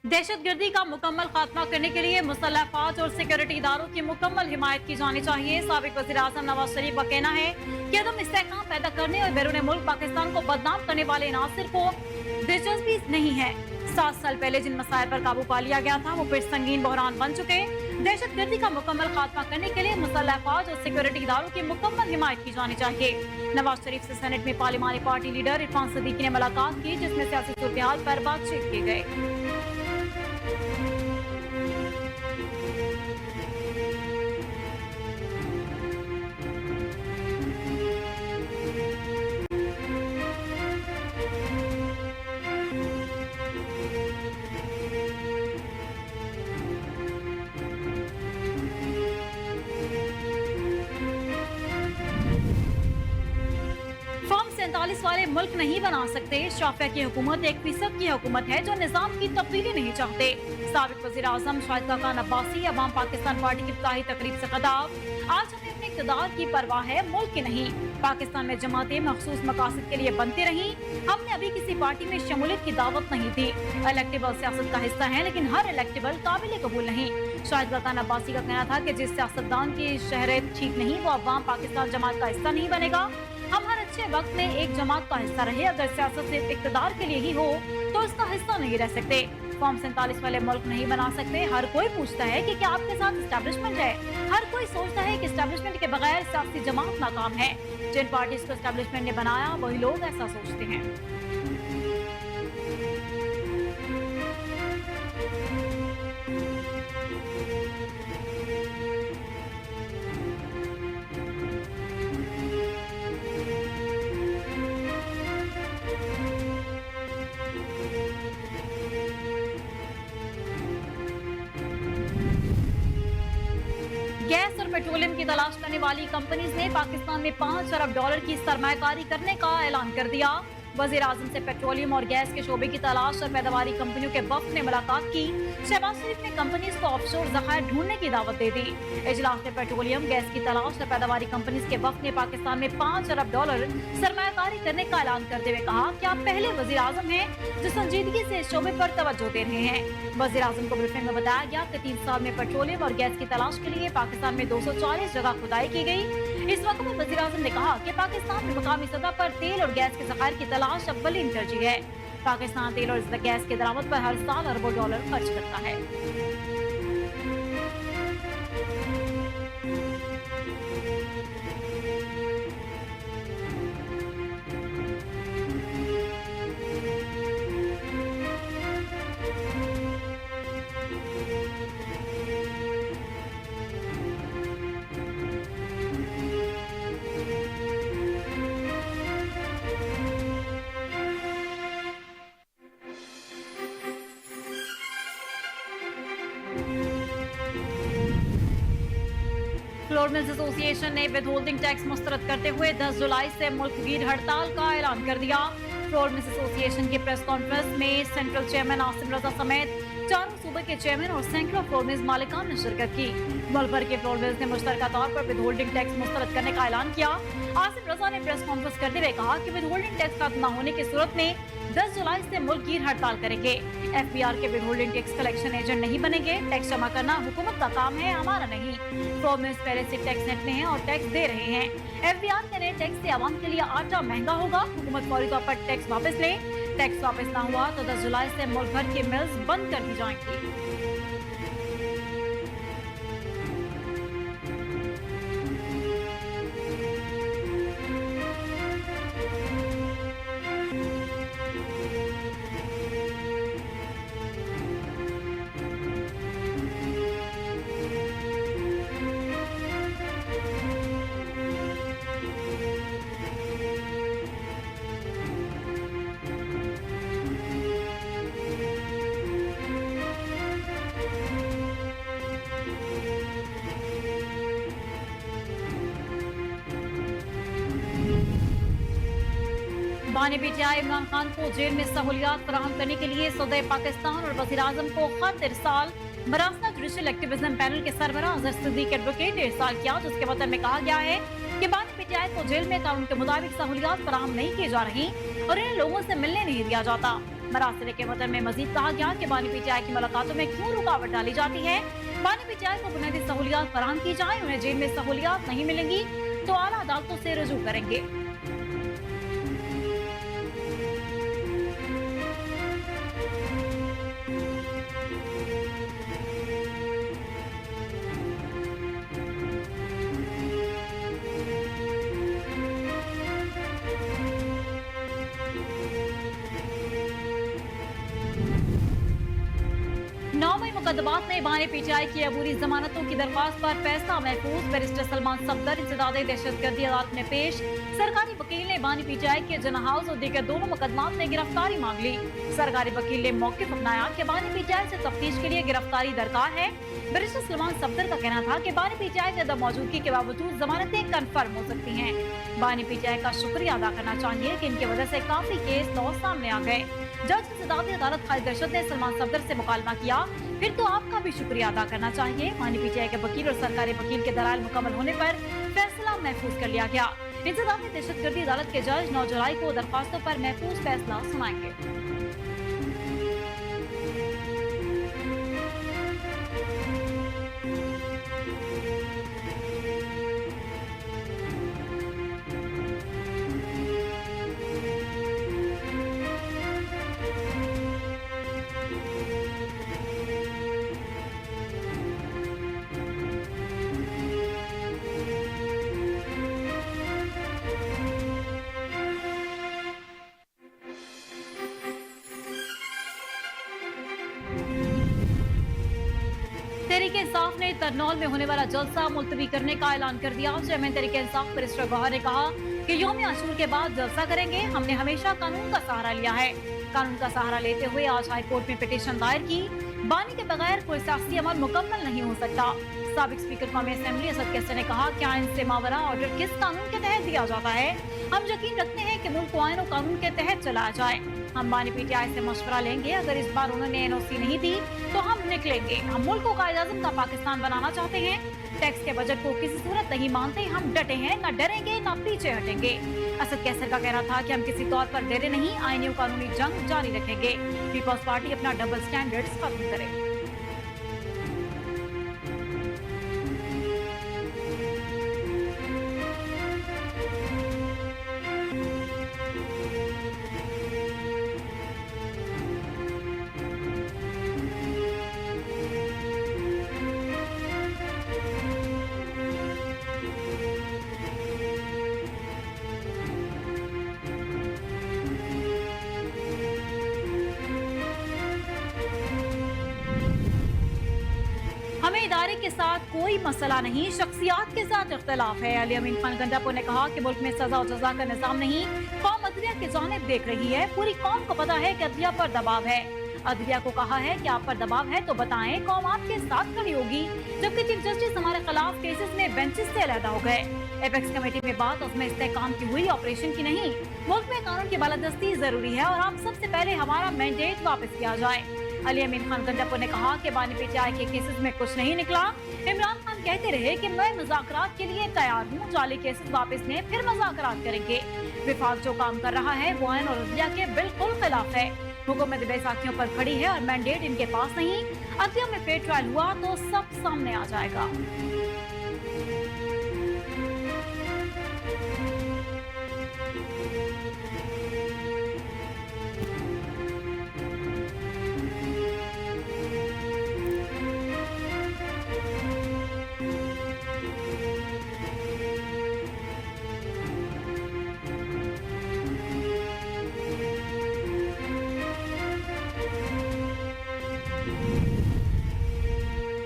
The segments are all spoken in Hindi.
दहशतगर्दी का मुकम्मल खात्मा करने के लिए मुसल्लह फौज और सिक्योरिटी इदारों की मुकम्मल हिमायत की जानी चाहिए। साबिक वज़ीर आज़म नवाज शरीफ का कहना है कि अदम इस्तेहकाम पैदा करने और बैरून मुल्क पाकिस्तान को बदनाम करने वाले नासिर को दिलचस्पी नहीं है। 7 साल पहले जिन मसाइल पर काबू पा लिया गया था वो फिर संगीन बहरान बन चुके। दहशतगर्दी का मुकम्मल खात्मा करने के लिए मुसल्लह फौज और सिक्योरिटी इदारों की मुकम्मल हिमायत की जानी चाहिए। नवाज शरीफ से सेनेट में पार्लिमानी पार्टी लीडर इरफान सदीकी ने मुलाकात की, जिसमें सियासी सूरत पर बातचीत की गई। फॉर्म 47 वाले मुल्क नहीं बना सकते। शाफिया की हुकूमत एक फीसद की हुकूमत है जो निजाम की तब्दीली नहीं चाहते। साबिक वज़ीर आज़म शाहिद खान अब्बासी अवाम पाकिस्तान पार्टी की इफ्ताही तकरीब से खिताब। आज हमें अपने इक़्तिदार की परवाह है, मुल्क की नहीं। पाकिस्तान में जमातें मखसूस मकासद के लिए बनती रही। हमने अभी किसी पार्टी में शमूलियत की दावत नहीं दी। इलेक्टेबल सियासत का हिस्सा है, लेकिन हर इलेक्टेबल काबिल कबूल नहीं। शाहिद खान अब्बासी का कहना था कि जिस सियासतदान की शहरत ठीक नहीं वो अवाम पाकिस्तान जमात का हिस्सा नहीं बनेगा। हम हर अच्छे वक्त में एक जमात का हिस्सा रहे। अगर सियासत सिर्फ इक़्तिदार के लिए ही हो तो इसका हिस्सा नहीं रह सकते। फॉर्म 47 वाले मुल्क नहीं बना सकते। हर कोई पूछता है कि क्या आपके साथ एस्टेब्लिशमेंट है। हर कोई सोचता है कि एस्टेब्लिशमेंट के बगैर सियासी जमात नाकाम है। जिन पार्टीज को एस्टेब्लिशमेंट ने बनाया वही लोग ऐसा सोचते हैं। गैस और पेट्रोलियम की तलाश करने वाली कंपनीज ने पाकिस्तान में $5 अरब की सरमायाकारी करने का ऐलान कर दिया। वज़ीर आज़म से पेट्रोलियम और गैस के शोबे की तलाश और पैदावारी कंपनियों के वफ्द ने मुलाकात की। शहबाज शरीफ ने कंपनीज को ऑफशोर ज़खायर ढूंढने की दावत दे दी। इजलास में पेट्रोलियम गैस की तलाश और पैदावारी कंपनीज के वफ्द ने पाकिस्तान में $5 अरब सरमायाकारी करने का ऐलान करते हुए कहा कि आप पहले वज़ीर आज़म हैं जो संजीदगी से इस शोबे पर तवज्जो दे रहे हैं। वज़ीर आज़म को ब्रीफिंग में बताया गया कि 3 साल में पेट्रोलियम और गैस की तलाश के लिए पाकिस्तान में 240 जगह खुदाई की गई। इस वक्त में वज़ीर आज़म ने कहा कि पाकिस्तान में मकामी सतह पर तेल और गैस के ज़खायर की तलाश अव्वलीन तरजीह है। पाकिस्तान तेल और गैस के दरामद पर हर साल अरबों डॉलर खर्च करता है। फ्लोर मिल्स एसोसिएशन ने विद होल्डिंग टैक्स मुस्तरद करते हुए 10 जुलाई से मुल्कगीर हड़ताल का ऐलान कर दिया। फ्लोर मिल्स एसोसिएशन की प्रेस कॉन्फ्रेंस में सेंट्रल चेयरमैन आसिम रजा समेत चारों सूबे के चेयरमैन और सैकड़ों फ्लोर मिल्स मालिकान ने शिरकत की। मुल्क भर के फ्लोर मिल्स ने मुश्तरका तौर पर विद होल्डिंग टैक्स मुस्तरद करने का ऐलान किया। आसिम रजा ने प्रेस कॉन्फ्रेंस करते हुए कहा कि विद होल्डिंग टैक्स खत्म न होने की सूरत में 10 जुलाई से मुल्कगीर हड़ताल करेंगे। FBR के with holding tax collection agent नहीं बनेंगे। टैक्स जमा करना हुकूमत का काम है, हमारा नहीं। फ्लोर मिल्स पहले से टैक्स नेट में हैं और टैक्स दे रहे हैं। FBR के नए टैक्स से आवाम के लिए आटा महंगा होगा। हुकूमत फौरी तौर पर टैक्स वापस ले। टैक्स वापस ना हुआ तो 10 जुलाई से मुल्क भर के मिल्स बंद कर दी जाएंगी। बानी पीटीआई इमरान खान को जेल में सहूलियात फराहम करने के लिए सदर पाकिस्तान और वज़ीर आज़म को खत इरसाल। मरासना जुडिशल एक्टिविज्म पैनल के सरबराह अजहर सिद्दीक एडवोकेट ने इरसाल किया, जिसके वतन में कहा गया है कि बानी पीटीआई को जेल में कानून के मुताबिक सहूलियात फराहम नहीं की जा रही और इन लोगों से मिलने नहीं दिया जाता। मरासले के मतन में मजीद कहा गया कि बानी पीटीआई की मुलाकातों में क्यों रुकावट डाली जाती है। बानी पीटीआई को बुनियादी सहूलियात फराहम की जाए, उन्हें जेल में सहूलियात नहीं मिलेंगी तो आला अदालतों से रुजू करेंगे। नौवीं मुकदमात में बानी पीटीआई की अबूरी जमानतों की दरख्वास्त पर फैसला महफूज। बैरिस्टर सलमान सफदर इंसदादे दहशतगर्दी अदालत में पेश। सरकारी वकील ने बानी पीटीआई के जनाह हाउस और दीगर दोनों मुकदमात में गिरफ्तारी मांग ली। सरकारी वकील ने मौक़िफ़ अपनाया कि बानी पीटीआई से तफ्तीश के लिए गिरफ्तारी दरकार है। बैरिस्टर सलमान सफदर का कहना था कि बानी पीटीआई की अदम मौजूदगी के बावजूद जमानतें कन्फर्म हो सकती हैं। बानी पीटीआई का शुक्रिया अदा करना चाहिए कि इनकी वजह से काफी केस लॉ सामने आ गए। जज इंसदादी अदालत खालिद अरशद ने सलमान सफदर से मुकालमा किया, फिर तो आपका भी शुक्रिया अदा करना चाहिए। बानी पीटीआई के वकील और सरकारी वकील के दलाल मुकम्मल होने पर फैसला महफूज कर लिया गया। इंसदादी दहशतगर्दी अदालत के जज 9 जुलाई को दरख्वास्तों पर महफूज फैसला सुनाएंगे। तहरीके इंसाफ ने तरनौल में होने वाला जलसा मुलतवी करने का ऐलान कर दिया। चेयरमैन तहरीके इंसाफ बैरिस्टर गौहर ने कहा कि यौम आशूर के बाद जलसा करेंगे। हमने हमेशा कानून का सहारा लिया है। कानून का सहारा लेते हुए आज हाई कोर्ट में पिटीशन दायर की। बानी के बगैर कोई सियासी अमल मुकम्मल नहीं हो सकता। साबिक स्पीकर कौमी असेंबली असद कैसर ने कहा कि आइन से मावरा ऑर्डर किस कानून के तहत दिया जाता है। हम यकीन रखते हैं कि मुल्क को आइन और कानून के तहत चलाया जाए। हम बानी पीटीआई से मशवरा लेंगे। अगर इस बार उन्होंने एनओसी नहीं दी तो हम निकलेंगे। हम मुल्क को कायद-ए-आज़म का पाकिस्तान बनाना चाहते हैं। टैक्स के बजट को किसी सूरत नहीं मानते। हम डटे हैं, न डरेंगे न पीछे हटेंगे। असद कैसर का कहना था कि हम किसी तौर पर डरे नहीं, आईनी और कानूनी जंग जारी रखेंगे। पीपल्स पार्टी अपना डबल स्टैंडर्ड्स खत्म करे। हमें इदारे के साथ कोई मसला नहीं, शख्सियात के साथ इख्तलाफ है। अली अमीन खान गंडापुर ने कहा कि मुल्क में सजा और जजा का निजाम नहीं, कौम अदलिया की जानिब देख रही है। पूरी कौम को पता है कि अदलिया पर दबाव है। अदलिया को कहा है कि आप पर दबाव है तो बताएं, कौम आपके साथ खड़ी होगी। जबकि चीफ जस्टिस हमारे खिलाफ केसेस में बेंचेस से अलहदा हो गए। एपेक्स कमेटी में बात उसमें इस्तेहकाम की हुई, ऑपरेशन की नहीं। मुल्क में कानून की बालादस्ती जरूरी है और आप सबसे पहले हमारा मैंडेट वापस किया जाए। अली अमीन खान गंडापुर ने कहा कि बानी पीटीआई के केसेस में कुछ नहीं निकला। इमरान खान कहते रहे कि मैं मुज़ाकरात के लिए तैयार हूँ। जाली केसेस वापस लें, फिर मुज़ाकरात करेंगे। विफाक जो काम कर रहा है वो आइन और अदलिया के बिल्कुल खिलाफ है। हुकूमत बैसाखियों पर खड़ी है और मैंडेट इनके पास नहीं। अदलिया में फेयर ट्रायल हुआ तो सब सामने आ जाएगा।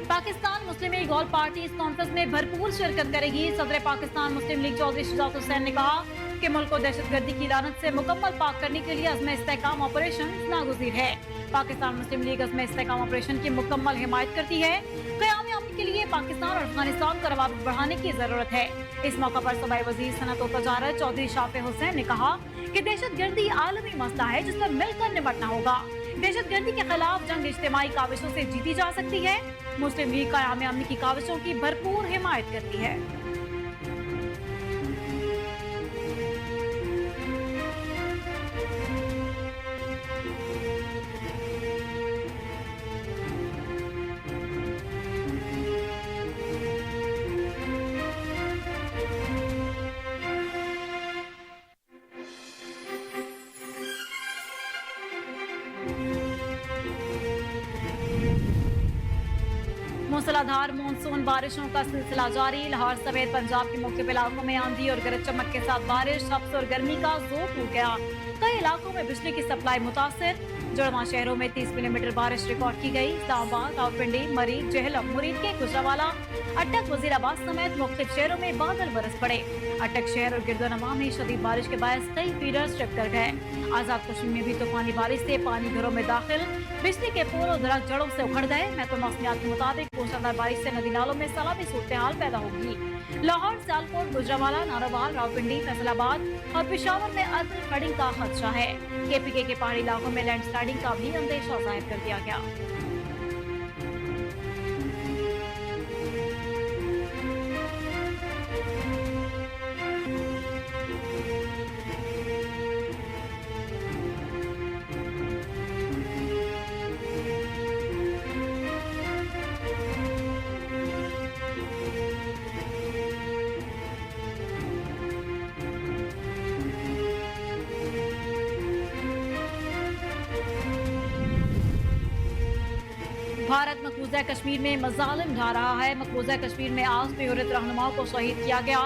पाकिस्तान मुस्लिम लीग ऑल पार्टी इस कॉन्फ्रेंस में भरपूर शिरकत करेगी। सदर पाकिस्तान मुस्लिम लीग चौधरी शुजात हुसैन ने कहा कि मुल्क को दहशतगर्दी की लानत से मुकम्मल पाक करने के लिए अज़्म इस्तेहकाम ऑपरेशन नागुज़ीर है। पाकिस्तान मुस्लिम लीग अज़्म इस्तेहकाम ऑपरेशन की मुकम्मल हिमायत करती है। क़याम अमन के लिए पाकिस्तान और अफगानिस्तान का रवाबित बढ़ाने की जरूरत है। इस मौका पर सूबाई वज़ीर सनअत और तजारत चौधरी शाफे हुसैन ने कहा कि दहशतगर्दी आलमी मसला है जिस पर मिलकर निपटना होगा। दहशतगर्दी के खिलाफ जंग इज्तिमाई काविशों से जीती जा सकती है। मुस्लिम लीग क़याम अमन की काविशों की भरपूर हिमायत करती है। मूसलाधार मानसून बारिशों का सिलसिला जारी। लाहौर समेत पंजाब के मुख्य इलाकों में आंधी और गरज चमक के साथ बारिश। हफ्स और गर्मी का जोर टूट गया। कई इलाकों में बिजली की सप्लाई मुतासिर। जुड़वा शहरों में 30 मिलीमीटर बारिश रिकॉर्ड की गई। इस्लामाबाद, रावलपिंडी, मरीज, जेहलम, मुरीद के गुजरावाला, अटक, वजीराबाद समेत मुख्तलिफ शहरों में बादल बरस पड़े। अटक शहर और गिरदोनवा में शदीद बारिश के बायस कई फीडर्स ट्रिप कर गए। आजाद कश्मीर में भी तूफानी बारिश से पानी घरों में दाखिल। बिजली के पोल और दरख्त जड़ों से उखड़ गए। महकमा मौसमियात के मुताबिक मूसलाधार बारिश से नदी नालों में सैलाबी सूरत हाल पैदा होगी। लाहौर, सियालकोट, गुजरावाला, नारोवाल, रावलपिंडी, फैसलाबाद और पेशावर में अर्बन फ्लडिंग का खदशा है। KPK के पहाड़ी इलाकों में लैंडस्लाइडिंग का भी अंदेशा जाहिर कर दिया गया। भारत मकबूजा कश्मीर में मजालिम ढा रहा है। मकबूजा कश्मीर में आज बेहुरत रहनुमाओं को शहीद किया गया।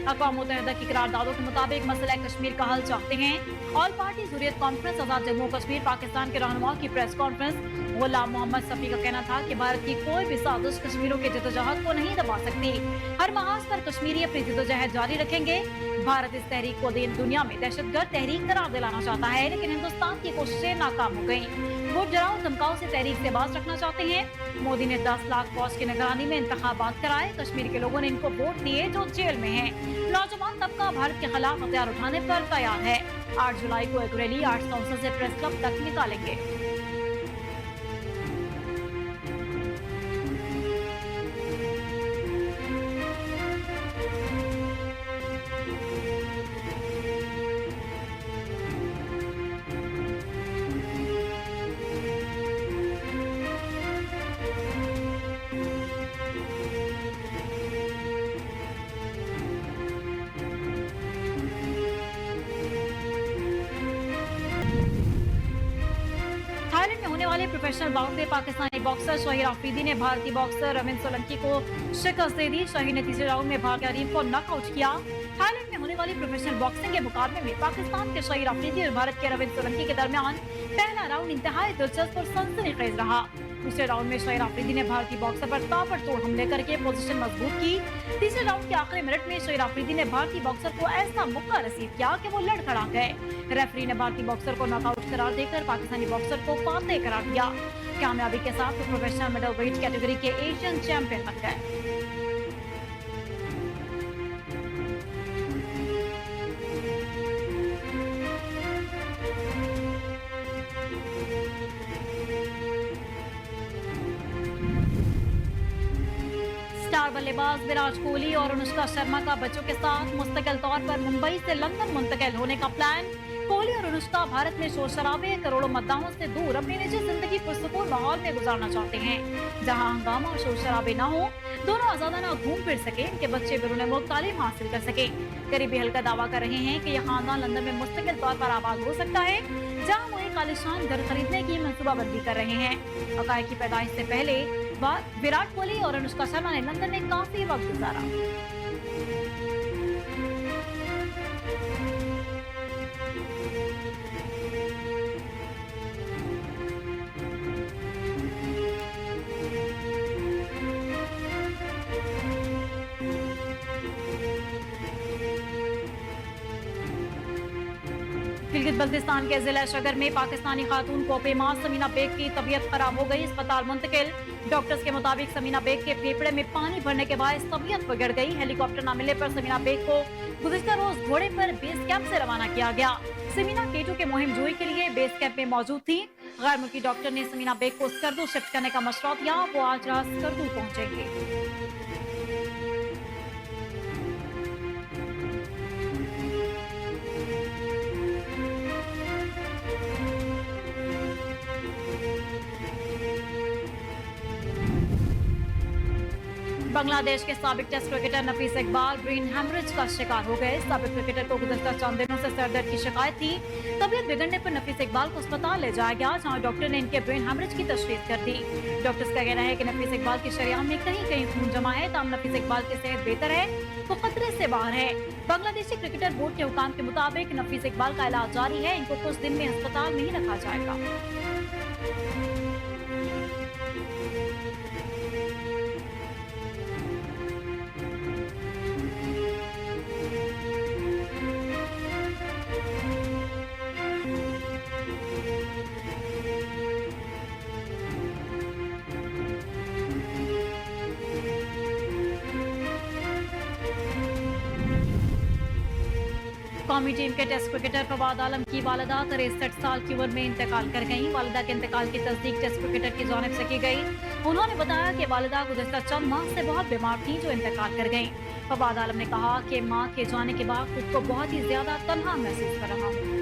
अक़वाम मुत्तहिदा की करारदादों के मुताबिक मसला कश्मीर का हल चाहते हैं। ऑल पार्टी हुर्रियत कॉन्फ्रेंस आजाद जम्मू कश्मीर पाकिस्तान के रहनुमाओं की प्रेस कॉन्फ्रेंस। गुलाम मोहम्मद सफी का कहना था कि भारत की कोई भी साजिश कश्मीरियों के जद्दोजहद को नहीं दबा सकती। हर महाज पर कश्मीरी अपनी जद्दोजहद जारी रखेंगे। भारत इस तहरीक को दुनिया में दहशतगर्द तहरीक करार दिलाना चाहता है, लेकिन हिंदुस्तान की कोशिशें नाकाम हो गयी। वो डराओ धमकाओ से तहरीक से बाज रखना चाहते हैं। मोदी ने 10 लाख फौज की निगरानी में इंतखाबात कराए। कश्मीर के लोगों ने इनको वोट दिए जो जेल में हैं। नौजवान तबका भारत के खिलाफ हथियार उठाने पर तैयार है। 8 जुलाई को एक रैली आर्ट्स काउंसिल से प्रेस क्लब तक निकालेंगे। थाईलैंड में होने वाले प्रोफेशनल बाउट में पाकिस्तानी बॉक्सर शाहिर आफरीदी ने भारतीय बॉक्सर रविंद्र सोलंकी को शिकस्त दे दी। शाहिर ने तीसरे राउंड में भारतीय टीम को नॉकआउट किया। थाईलैंड में होने वाली प्रोफेशनल बॉक्सिंग के मुकाबले में पाकिस्तान के शाहिर आफरीदी और भारत के रविंद्र सोलंकी के दरमियान पहला राउंड इंतहाई दिलचस्प और सनसनीखेज रहा। दूसरे राउंड में शाहिर आफरीदी ने भारतीय बॉक्सर पर ताबड़तोड़ हमले करके पोजीशन मजबूत की। तीसरे राउंड के आखिरी मिनट में शाहिर आफरीदी ने भारतीय बॉक्सर को ऐसा मुक्का रसीद किया कि वो लड़खड़ा गए। रेफरी ने भारतीय बॉक्सर को नॉकआउट करार देकर पाकिस्तानी बॉक्सर को फातेह करार दिया। कामयाबी के साथ वो प्रोफेशनल मिडल वेट कैटेगरी के एशियन चैंपियन बन गए। स्टार बल्लेबाज विराट कोहली और अनुष्का शर्मा का बच्चों के साथ मुस्तकिल तौर पर मुंबई से लंदन मुंतकिल होने का प्लान। कोहली और अनुष्का भारत में शोर शराबे, करोड़ों मतदाताओं से दूर अपनी निजी जिंदगी पुरसुकून माहौल में गुजारना चाहते हैं, जहां हंगामा और शोर शराबे न हो, दोनों आजादाना घूम फिर सके, इनके बच्चे बैरून मुल्क तालीम हासिल कर सके। करीबी हल्का दावा कर रहे हैं कि यह खानदान लंदन में मुस्तकिल तौर पर आबाद हो सकता है, जहां वो एक आलीशान घर खरीदने की मंसूबाबंदी कर रहे हैं। अकाई की पैदाइश से पहले विराट कोहली और अनुष्का शर्मा ने लंदन में काफी वक्त गुजारा। गिलगित बल्तिस्तान के जिला शगर में पाकिस्तानी खातून कोपेमा समीना बेग की तबीयत खराब हो गई, अस्पताल मुंतकिल। डॉक्टर्स के मुताबिक समीना बेग के फेफड़े में पानी भरने के बाद तबीयत बिगड़ गई। हेलीकॉप्टर न मिलने पर समीना बेग को गुज़िश्ता रोज घोड़े पर बेस कैंप से रवाना किया गया। समीना K2 के मुहिम जोई के लिए बेस कैंप में मौजूद थी। गैर मुल्की डॉक्टर ने समीना बेग को स्कर्दू शिफ्ट करने का मशवरा दिया। वो आज रात स्कर्दू पहुंचेंगे। बांग्लादेश के साबिक टेस्ट क्रिकेटर नफीस इकबाल ब्रेन हेमरेज का शिकार हो गए। साबिक क्रिकेटर को गुज़श्ता चंद दिनों से सरदर्द की शिकायत थी। तबीयत बिगड़ने पर नफीस इकबाल को अस्पताल ले जाया गया, जहां डॉक्टर ने इनके ब्रेन हेमरेज की तशख़ीस कर दी। डॉक्टर्स का कहना है कि नफीस इकबाल की शरीयाम में कहीं कहीं खून जमा है। तमाम नफीस इकबाल की सेहत बेहतर है, वो खतरे से बाहर है। बांग्लादेशी क्रिकेटर बोर्ड के हुकाम के मुताबिक नफीस इकबाल का इलाज जारी है। इनको कुछ दिन में अस्पताल में ही रखा जाएगा। कौमी टीम के टेस्ट क्रिकेटर फवाद आलम की वालिदा 63 साल की उम्र में इंतकाल कर गईं। वालिदा के इंतकाल की तस्दीक टेस्ट क्रिकेटर की जानिब से की गई। उन्होंने बताया कि वालिदा गुज़श्ता चंद माह से बहुत बीमार थी, जो इंतकाल कर गईं। फवाद आलम ने कहा कि मां के जाने के बाद खुद को बहुत ही ज्यादा तन्हा महसूस कर रहा हूँ।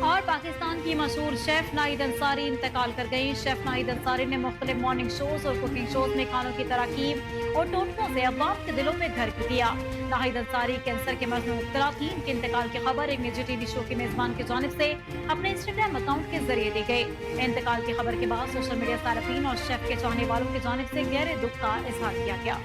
और पाकिस्तान की मशहूर शेफ नाहिद अंसारी इंतकाल कर गई। शेफ नाहिद अंसारी ने मुख्तलिफ मॉर्निंग शोज और कुकिंग शोज में खानों की तरकीब और टोटकों से अवाम के दिलों में घर कर दिया। नाहिद अंसारी कैंसर के मर्ज में मुब्तला थी। इनके इंतकाल की खबर एक निजी टीवी शो के मेजबान की जानिब से अपने इंस्टाग्राम अकाउंट के जरिए दी गई। इंतकाल की खबर के बाद सोशल मीडिया सार्फिन और शेफ के चाहने वालों की जानिब से गहरे दुख का इजहार किया गया।